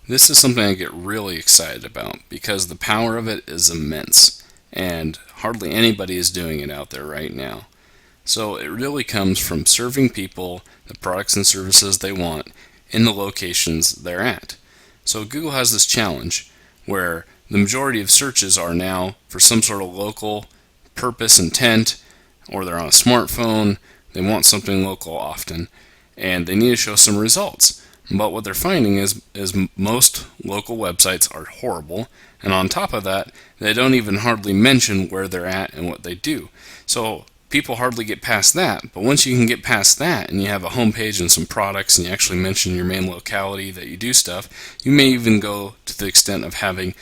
This is something I get really excited about because the power of it is immense, and hardly anybody is doing it out there right now. So it really comes from serving people the products and services they want in the locations they're at. So Google has this challenge where the majority of searches are now for some sort of local purpose intent, or they're on a smartphone, they want something local often, and they need to show some results. But what they're finding is most local websites are horrible, and on top of that, they don't even hardly mention where they're at and what they do. So people hardly get past that. But once you can get past that and you have a homepage and some products and you actually mention your main locality that you do stuff, you may even go to the extent of having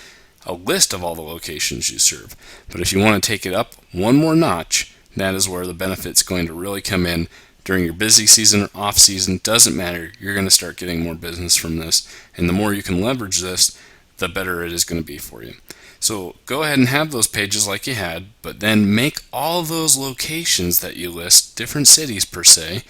a list of all the locations you serve. But if you want to take it up one more notch, that is where the benefit's going to really come in. During your busy season or off season, doesn't matter, you're going to start getting more business from this, and the more you can leverage this, the better it is going to be for you. So go ahead and have those pages like you had, but then make all of those locations that you list, different cities per se,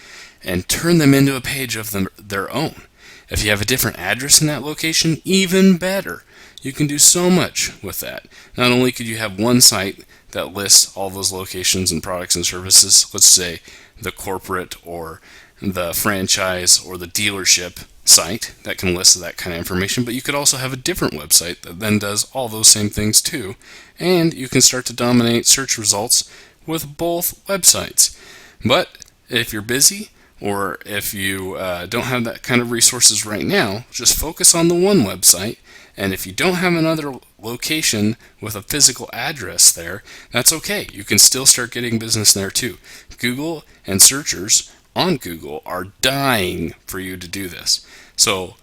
and turn them into a page of their own. If you have a different address in that location, even better. You can do so much with that. Not only could you have one site that lists all those locations and products and services, let's say the corporate or the franchise or the dealership site that can list that kind of information, but you could also have a different website that then does all those same things too, and you can start to dominate search results with both websites. But if you're busy, or if you don't have that kind of resources right now, just focus on the one website. And if you don't have another location with a physical address there, that's okay. You can still start getting business there too. Google and searchers on Google are dying for you to do this. So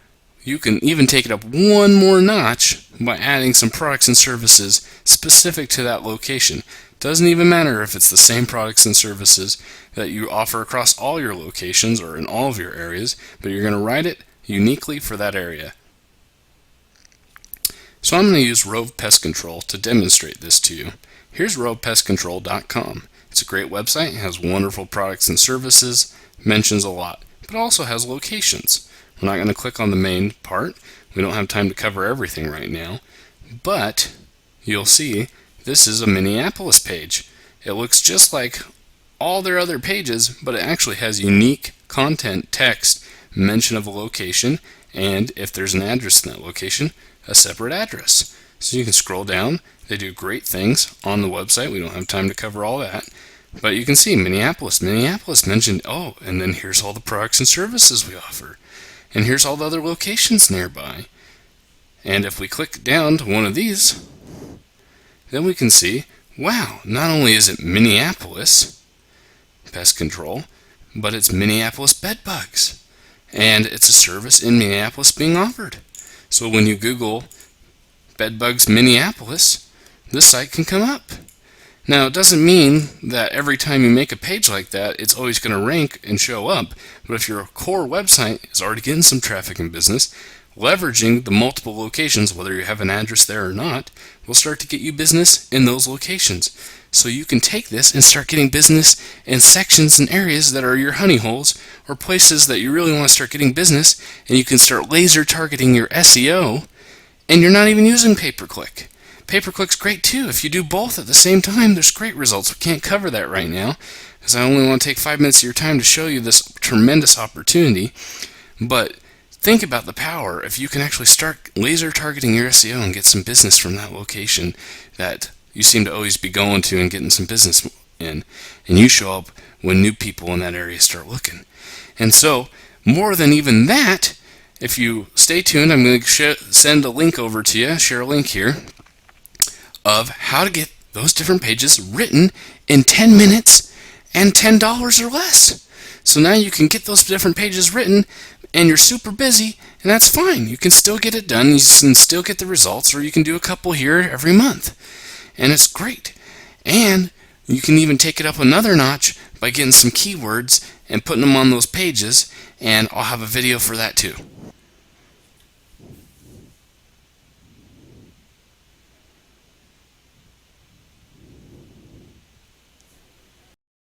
you can even take it up one more notch by adding some products and services specific to that location. Doesn't even matter if it's the same products and services that you offer across all your locations or in all of your areas, but you're going to write it uniquely for that area. So I'm going to use Rove Pest Control to demonstrate this to you. Here's rovepestcontrol.com. It's a great website, it has wonderful products and services, mentions a lot, but also has locations. We're not going to click on the main part. We don't have time to cover everything right now, but you'll see this is a Minneapolis page. It looks just like all their other pages, but it actually has unique content, text, mention of a location, and if there's an address in that location, a separate address. So you can scroll down. They do great things on the website. We don't have time to cover all that. But you can see Minneapolis. Minneapolis mentioned, oh, and then here's all the products and services we offer. And here's all the other locations nearby. And if we click down to one of these, then we can see, wow, not only is it Minneapolis Pest Control, but it's Minneapolis Bedbugs. And it's a service in Minneapolis being offered. So when you Google Bedbugs Minneapolis, this site can come up. Now, it doesn't mean that every time you make a page like that, it's always going to rank and show up. But if your core website is already getting some traffic and business, leveraging the multiple locations, whether you have an address there or not, will start to get you business in those locations. So you can take this and start getting business in sections and areas that are your honey holes or places that you really want to start getting business, and you can start laser targeting your SEO, and you're not even using pay-per-click. Pay-per-click's great too. If you do both at the same time, there's great results. We can't cover that right now because I only want to take 5 minutes of your time to show you this tremendous opportunity. But think about the power if you can actually start laser targeting your SEO and get some business from that location that you seem to always be going to and getting some business in, and you show up when new people in that area start looking. And so, more than even that, if you stay tuned, I'm going to send a link over to you, share a link here, of how to get those different pages written in 10 minutes and $10 or less. So now you can get those different pages written, and you're super busy, and that's fine. You can still get it done, you can still get the results, or you can do a couple here every month. And it's great. And you can even take it up another notch by getting some keywords and putting them on those pages, and I'll have a video for that too.